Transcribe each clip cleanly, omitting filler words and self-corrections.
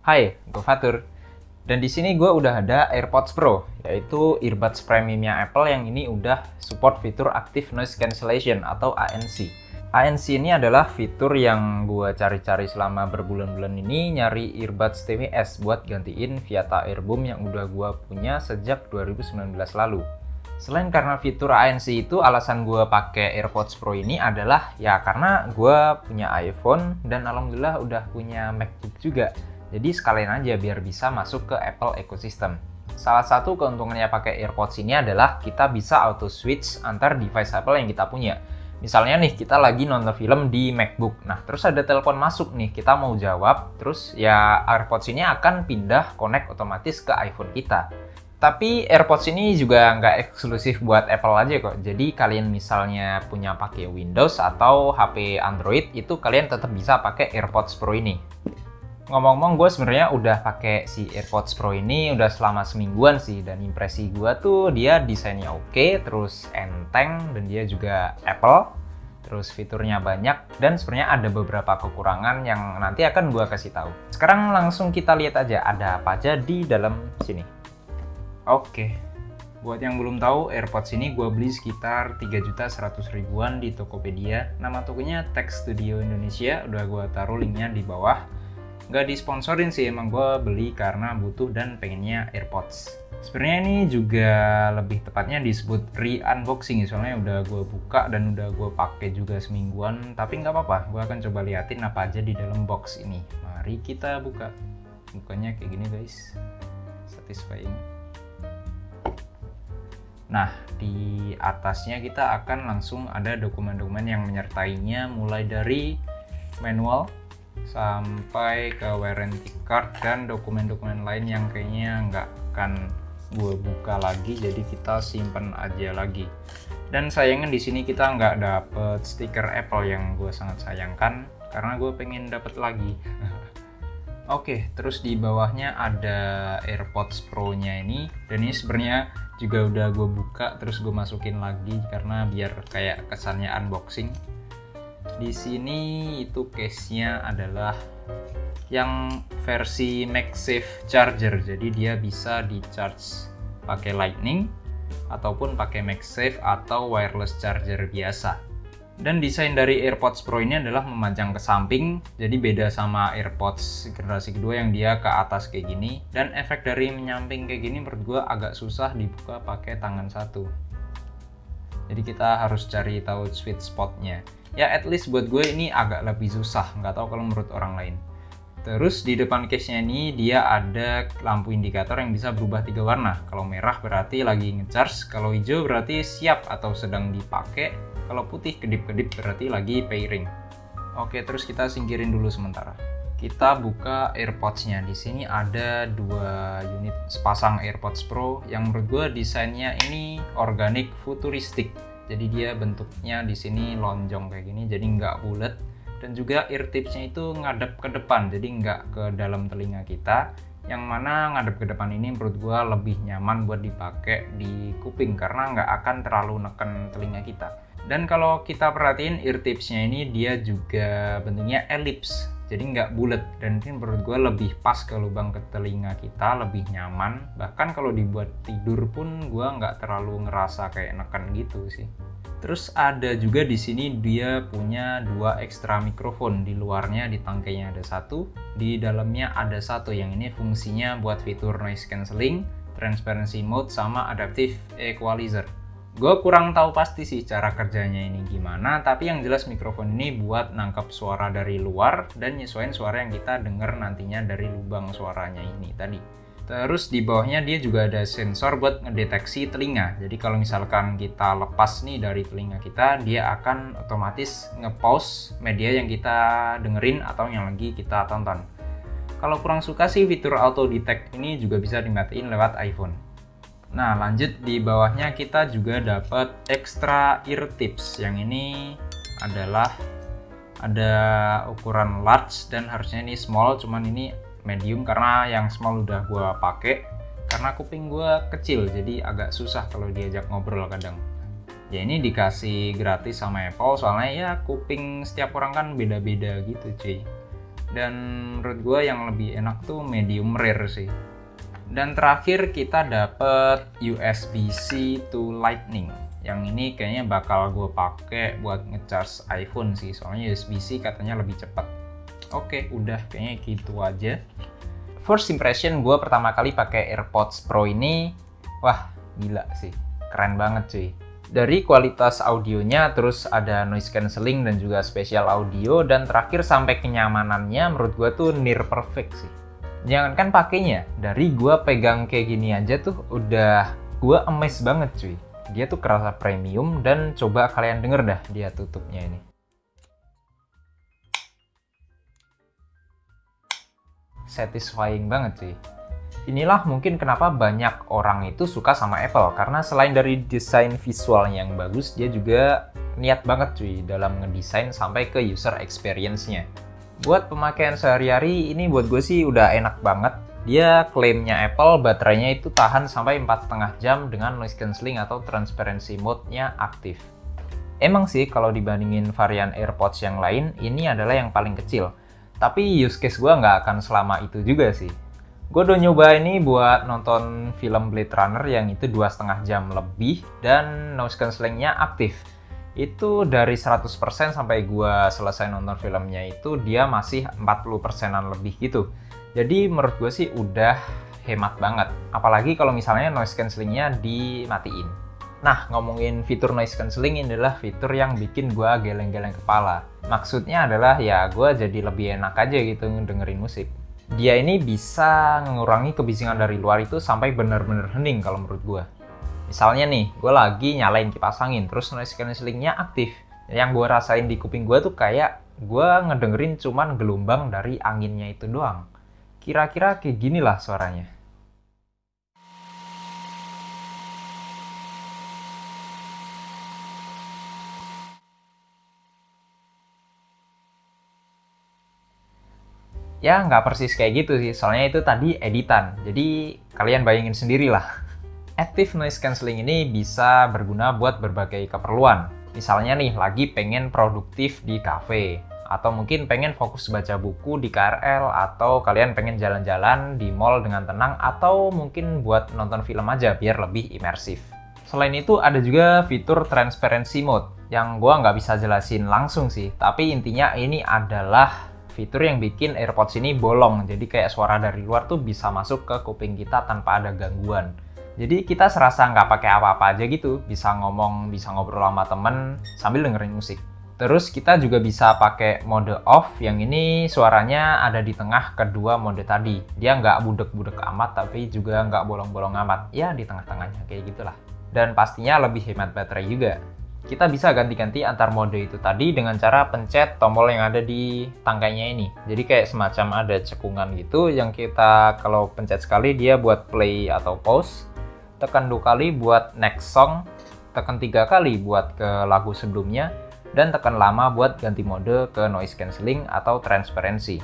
Hai, gue Fatur. Dan di sini gue udah ada AirPods Pro, yaitu earbuds premiumnya Apple yang ini udah support fitur Active Noise Cancellation atau ANC. ANC ini adalah fitur yang gue cari-cari selama berbulan-bulan ini, nyari earbuds TWS buat gantiin Viata Airboom yang udah gue punya sejak 2019 lalu. Selain karena fitur ANC itu, alasan gue pakai AirPods Pro ini adalah ya karena gue punya iPhone dan alhamdulillah udah punya MacBook juga. Jadi sekalian aja biar bisa masuk ke Apple ecosystem. Salah satu keuntungannya pakai AirPods ini adalah kita bisa auto switch antar device Apple yang kita punya. Misalnya nih, kita lagi nonton film di MacBook. Nah, terus ada telepon masuk nih, kita mau jawab, terus ya AirPods ini akan pindah connect otomatis ke iPhone kita. Tapi AirPods ini juga nggak eksklusif buat Apple aja kok. Jadi kalian misalnya punya pakai Windows atau HP Android, itu kalian tetap bisa pakai AirPods Pro ini. Ngomong-ngomong, gue sebenarnya udah pakai si AirPods Pro ini udah selama semingguan sih, dan impresi gue tuh dia desainnya oke, terus enteng, dan dia juga Apple, terus fiturnya banyak, dan sebenarnya ada beberapa kekurangan yang nanti akan gue kasih tahu. Sekarang langsung kita lihat aja ada apa aja di dalam sini. Oke, buat yang belum tahu, AirPods ini gue beli sekitar 3.100.000-an di Tokopedia. Nama tokonya Tech Studio Indonesia, udah gue taruh linknya di bawah. Nggak disponsorin sih, emang gue beli karena butuh dan pengennya AirPods. Sebenarnya ini juga lebih tepatnya disebut re-unboxing, soalnya udah gue buka dan udah gue pakai juga semingguan. Tapi nggak apa-apa, gue akan coba liatin apa aja di dalam box ini. Mari kita buka. Bukanya kayak gini guys, satisfying. Nah, di atasnya kita akan langsung ada dokumen-dokumen yang menyertainya, mulai dari manual sampai ke warranty card dan dokumen-dokumen lain yang kayaknya nggak akan gue buka lagi, jadi kita simpen aja lagi. Dan sayangnya di sini kita nggak dapet stiker Apple yang gue sangat sayangkan, karena gue pengen dapet lagi. Oke, terus di bawahnya ada AirPods Pro-nya ini, dan ini sebenarnya juga udah gue buka terus gue masukin lagi karena biar kayak kesannya unboxing. Di sini itu case-nya adalah yang versi MagSafe charger, jadi dia bisa di charge pakai Lightning ataupun pakai MagSafe atau wireless charger biasa. Dan desain dari AirPods Pro ini adalah memanjang ke samping, jadi beda sama AirPods generasi kedua yang dia ke atas kayak gini. Dan efek dari menyamping kayak gini menurut gue agak susah dibuka pakai tangan satu. Jadi kita harus cari tahu sweet spotnya. Ya at least buat gue ini agak lebih susah, nggak tahu kalau menurut orang lain. Terus di depan case-nya ini dia ada lampu indikator yang bisa berubah 3 warna. Kalau merah berarti lagi ngecharge, kalau hijau berarti siap atau sedang dipakai, kalau putih kedip-kedip berarti lagi pairing. Oke, terus kita singkirin dulu sementara. Kita buka AirPods-nya. Di sini ada 2 unit sepasang AirPods Pro yang menurut gue desainnya ini organik futuristik. Jadi dia bentuknya di sini lonjong kayak gini, jadi nggak bulat. Dan juga ear tips-nya itu ngadep ke depan, jadi nggak ke dalam telinga kita. Yang mana ngadep ke depan ini menurut gue lebih nyaman buat dipakai di kuping karena nggak akan terlalu neken telinga kita. Dan kalau kita perhatiin ear tips-nya ini dia juga bentuknya ellipse, jadi nggak bulat. Dan ini menurut gue lebih pas ke lubang ke telinga kita, lebih nyaman. Bahkan kalau dibuat tidur pun gue nggak terlalu ngerasa kayak neken gitu sih. Terus ada juga di sini dia punya 2 ekstra mikrofon, di luarnya di tangkainya ada 1, di dalamnya ada 1 yang ini fungsinya buat fitur noise cancelling, transparency mode sama adaptive equalizer. Gue kurang tahu pasti sih cara kerjanya ini gimana, tapi yang jelas mikrofon ini buat nangkap suara dari luar dan nyesuaiin suara yang kita denger nantinya dari lubang suaranya ini tadi. Terus di bawahnya dia juga ada sensor buat ngedeteksi telinga. Jadi kalau misalkan kita lepas nih dari telinga kita, dia akan otomatis nge-pause media yang kita dengerin atau yang lagi kita tonton. Kalau kurang suka sih fitur auto detect ini juga bisa dimatiin lewat iPhone. Nah, lanjut di bawahnya kita juga dapat extra ear tips. Yang ini adalah ada ukuran large dan harusnya ini small, cuman ini medium karena yang small udah gue pakai karena kuping gue kecil, jadi agak susah kalau diajak ngobrol kadang. Ya ini dikasih gratis sama Apple, soalnya ya kuping setiap orang kan beda-beda gitu cuy. Dan menurut gue yang lebih enak tuh medium rare sih. Dan terakhir kita dapet USB-C to Lightning. Yang ini kayaknya bakal gue pakai buat ngecharge iPhone sih, soalnya USB-C katanya lebih cepat. Oke, udah kayaknya gitu aja. First impression gue pertama kali pakai AirPods Pro ini, wah gila sih, keren banget cuy. Dari kualitas audionya, terus ada noise cancelling dan juga spatial audio, dan terakhir sampai kenyamanannya menurut gue tuh near perfect sih. Jangankan pakainya, dari gue pegang kayak gini aja tuh udah gue amazed banget cuy. Dia tuh kerasa premium, dan coba kalian denger dah dia tutupnya ini. Satisfying banget cuy. Inilah mungkin kenapa banyak orang itu suka sama Apple, karena selain dari desain visualnya yang bagus, dia juga niat banget cuy dalam ngedesain sampai ke user experience-nya. Buat pemakaian sehari-hari ini buat gue sih udah enak banget. Dia klaimnya Apple baterainya itu tahan sampai 4,5 jam dengan noise cancelling atau transparency mode-nya aktif. Emang sih kalau dibandingin varian AirPods yang lain, ini adalah yang paling kecil. Tapi use case gue nggak akan selama itu juga sih. Gue udah nyoba ini buat nonton film Blade Runner yang itu 2,5 jam lebih dan noise cancellingnya aktif. Itu dari 100% sampai gue selesai nonton filmnya itu dia masih 40%an lebih gitu. Jadi menurut gue sih udah hemat banget. Apalagi kalau misalnya noise cancellingnya dimatiin. Nah, ngomongin fitur noise cancelling ini adalah fitur yang bikin gue geleng-geleng kepala. Maksudnya adalah ya gue jadi lebih enak aja gitu dengerin musik. Dia ini bisa mengurangi kebisingan dari luar itu sampai benar-benar hening kalau menurut gue. Misalnya nih, gue lagi nyalain kipas angin, terus noise cancellingnya aktif. Yang gue rasain di kuping gue tuh kayak gue ngedengerin cuman gelombang dari anginnya itu doang. Kira-kira kayak gini lah suaranya. Ya nggak persis kayak gitu sih, soalnya itu tadi editan. Jadi kalian bayangin sendiri lah. Active noise cancelling ini bisa berguna buat berbagai keperluan. Misalnya nih, lagi pengen produktif di cafe. Atau mungkin pengen fokus baca buku di KRL. Atau kalian pengen jalan-jalan di mall dengan tenang. Atau mungkin buat nonton film aja biar lebih imersif. Selain itu ada juga fitur transparency mode. Yang gua nggak bisa jelasin langsung sih. Tapi intinya ini adalah fitur yang bikin AirPods ini bolong, jadi kayak suara dari luar tuh bisa masuk ke kuping kita tanpa ada gangguan. Jadi kita serasa nggak pakai apa-apa aja gitu, bisa ngomong, bisa ngobrol sama temen sambil dengerin musik. Terus kita juga bisa pakai mode off, yang ini suaranya ada di tengah kedua mode tadi. Dia nggak budek-budek amat, tapi juga nggak bolong-bolong amat. Ya di tengah-tengahnya kayak gitulah. Dan pastinya lebih hemat baterai juga. Kita bisa ganti-ganti antar mode itu tadi dengan cara pencet tombol yang ada di tangkainya ini. Jadi kayak semacam ada cekungan gitu yang kita kalau pencet sekali dia buat play atau pause, tekan 2 kali buat next song, tekan 3 kali buat ke lagu sebelumnya, dan tekan lama buat ganti mode ke noise cancelling atau transparency.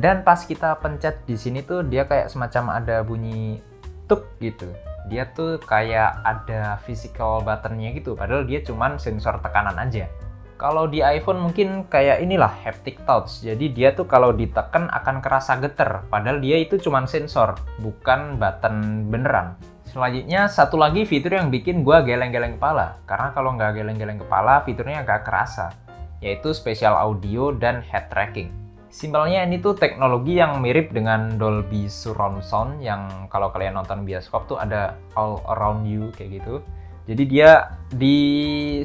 Dan pas kita pencet di sini tuh dia kayak semacam ada bunyi tuk gitu. Dia tuh kayak ada physical buttonnya gitu, padahal dia cuman sensor tekanan aja. Kalau di iPhone mungkin kayak inilah haptic touch, jadi dia tuh kalau ditekan akan kerasa geter, padahal dia itu cuman sensor, bukan button beneran. Selanjutnya satu lagi fitur yang bikin gua geleng-geleng kepala, karena kalau nggak geleng-geleng kepala fiturnya nggak kerasa, yaitu spatial audio dan head tracking. Simpelnya ini tuh teknologi yang mirip dengan Dolby Surround Sound yang kalau kalian nonton bioskop tuh ada all around you kayak gitu. Jadi dia di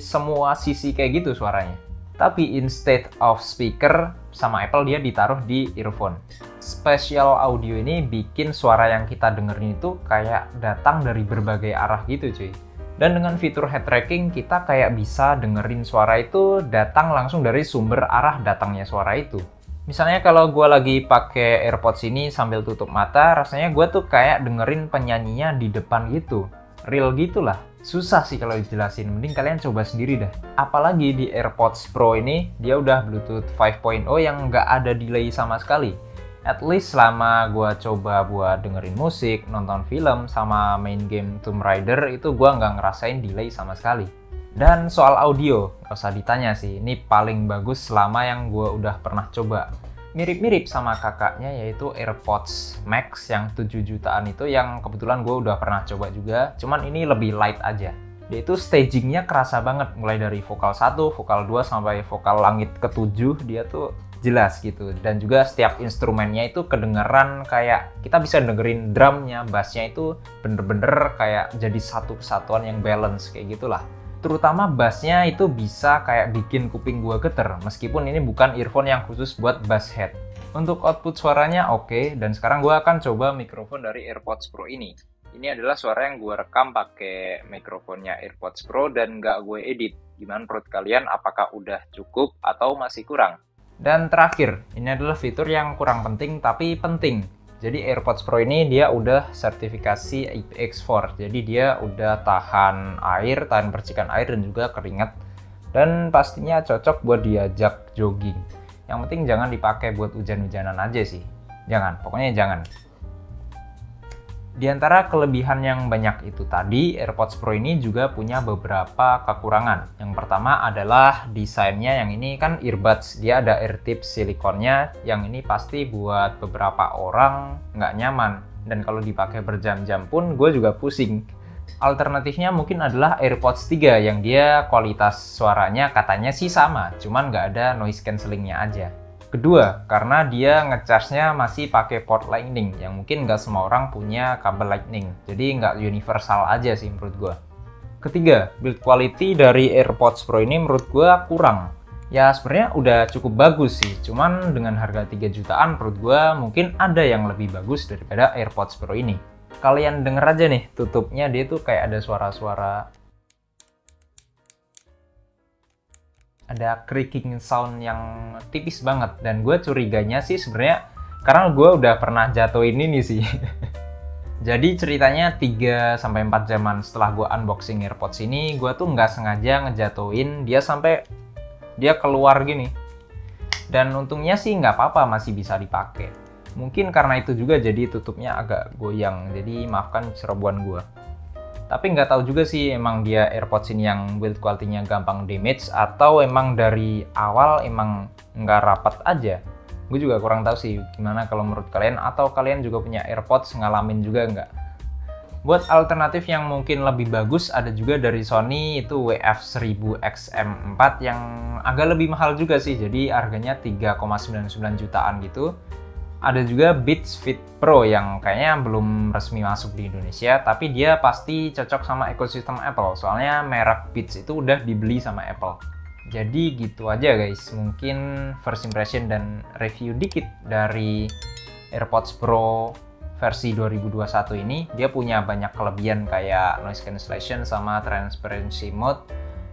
semua sisi kayak gitu suaranya. Tapi instead of speaker sama Apple dia ditaruh di earphone. Spatial audio ini bikin suara yang kita dengerin itu kayak datang dari berbagai arah gitu cuy. Dan dengan fitur head tracking kita kayak bisa dengerin suara itu datang langsung dari sumber arah datangnya suara itu. Misalnya kalau gue lagi pakai AirPods ini sambil tutup mata, rasanya gue tuh kayak dengerin penyanyinya di depan gitu. Real gitulah. Susah sih kalau dijelasin, mending kalian coba sendiri dah. Apalagi di AirPods Pro ini, dia udah Bluetooth 5.0 yang nggak ada delay sama sekali. At least selama gue coba buat dengerin musik, nonton film, sama main game Tomb Raider, itu gue nggak ngerasain delay sama sekali. Dan soal audio, nggak usah ditanya sih, ini paling bagus selama yang gue udah pernah coba. mirip-mirip sama kakaknya, yaitu AirPods Max yang 7 jutaan itu, yang kebetulan gue udah pernah coba juga, cuman ini lebih light aja. Dia itu stagingnya kerasa banget, mulai dari vokal 1, vokal 2, sampai vokal langit ke-7, dia tuh jelas gitu. Dan juga setiap instrumennya itu kedengeran kayak kita bisa dengerin drumnya, bassnya itu bener-bener kayak jadi satu kesatuan yang balance kayak gitulah. Terutama bassnya itu bisa kayak bikin kuping gua geter, meskipun ini bukan earphone yang khusus buat bass head. Untuk output suaranya oke, dan sekarang gua akan coba mikrofon dari AirPods Pro ini. Ini adalah suara yang gua rekam pakai mikrofonnya AirPods Pro dan nggak gue edit. Gimana menurut kalian, apakah udah cukup atau masih kurang? Dan terakhir, ini adalah fitur yang kurang penting tapi penting. Jadi AirPods Pro ini dia udah sertifikasi IPX4, jadi dia udah tahan air, tahan percikan air dan juga keringat, dan pastinya cocok buat diajak jogging. Yang penting jangan dipakai buat hujan-hujanan aja sih, pokoknya jangan. Di antara kelebihan yang banyak itu tadi, AirPods Pro ini juga punya beberapa kekurangan. Yang pertama adalah desainnya, yang ini kan earbuds, dia ada air tips silikonnya, yang ini pasti buat beberapa orang nggak nyaman. Dan kalau dipakai berjam-jam pun gue juga pusing. Alternatifnya mungkin adalah AirPods 3, yang dia kualitas suaranya katanya sih sama, cuman nggak ada noise cancellingnya aja. Kedua, karena dia ngecharge-nya masih pakai port lightning, yang mungkin nggak semua orang punya kabel lightning, jadi nggak universal aja sih menurut gua. Ketiga, build quality dari AirPods Pro ini menurut gua kurang. Ya sebenarnya udah cukup bagus sih, cuman dengan harga 3 jutaan menurut gua mungkin ada yang lebih bagus daripada AirPods Pro ini. Kalian denger aja nih, tutupnya dia tuh kayak ada suara-suara, ada creaking sound yang tipis banget, dan gue curiganya sih sebenarnya karena gue udah pernah jatuhin ini sih. Jadi ceritanya 3-4 jaman setelah gue unboxing AirPods ini, gue tuh nggak sengaja ngejatuhin dia sampai dia keluar gini. Dan untungnya sih nggak apa-apa, masih bisa dipakai. Mungkin karena itu juga jadi tutupnya agak goyang, jadi maafkan cerobohan gue. Tapi nggak tahu juga sih emang dia AirPods ini yang build quality-nya gampang damage atau emang dari awal emang nggak rapat aja. Gue juga kurang tahu sih gimana kalau menurut kalian, atau kalian juga punya AirPods ngalamin juga nggak. Buat alternatif yang mungkin lebih bagus ada juga dari Sony, itu WF-1000XM4 yang agak lebih mahal juga sih, jadi harganya 3,99 jutaan gitu. Ada juga Beats Fit Pro yang kayaknya belum resmi masuk di Indonesia, tapi dia pasti cocok sama ekosistem Apple, soalnya merek Beats itu udah dibeli sama Apple. Jadi gitu aja guys, mungkin first impression dan review dikit dari AirPods Pro versi 2021 ini. Dia punya banyak kelebihan kayak noise cancellation sama transparency mode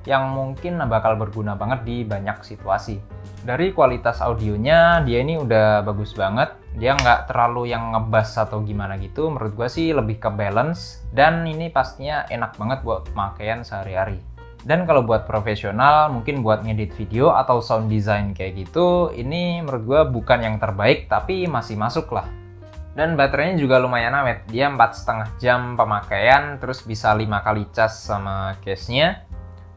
yang mungkin bakal berguna banget di banyak situasi. Dari kualitas audionya dia ini udah bagus banget, dia nggak terlalu yang ngebass atau gimana gitu, menurut gue sih lebih ke balance, dan ini pastinya enak banget buat pemakaian sehari-hari. Dan kalau buat profesional, mungkin buat ngedit video atau sound design kayak gitu, ini menurut gue bukan yang terbaik, tapi masih masuk lah. Dan baterainya juga lumayan awet, dia 4,5 jam pemakaian, terus bisa 5 kali cas sama case-nya.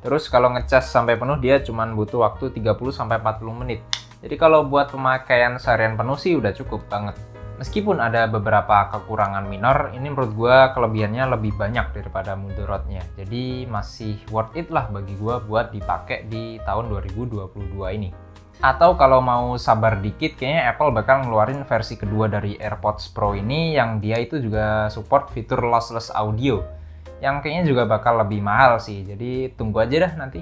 Terus kalau ngecas sampai penuh dia cuma butuh waktu 30-40 menit. Jadi kalau buat pemakaian seharian penuh sih udah cukup banget. Meskipun ada beberapa kekurangan minor, ini menurut gue kelebihannya lebih banyak daripada mudorotnya. Jadi masih worth it lah bagi gue buat dipakai di tahun 2022 ini. Atau kalau mau sabar dikit, kayaknya Apple bakal ngeluarin versi kedua dari AirPods Pro ini yang dia itu juga support fitur lossless audio, yang kayaknya juga bakal lebih mahal sih, jadi tunggu aja dah nanti.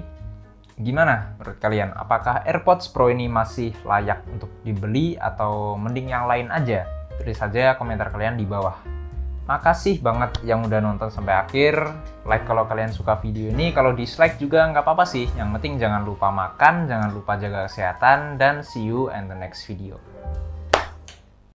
Gimana menurut kalian? Apakah AirPods Pro ini masih layak untuk dibeli atau mending yang lain aja? Tulis saja komentar kalian di bawah. Makasih banget yang udah nonton sampai akhir. Like kalau kalian suka video ini, kalau dislike juga nggak apa-apa sih. Yang penting jangan lupa makan, jangan lupa jaga kesehatan, dan see you in the next video.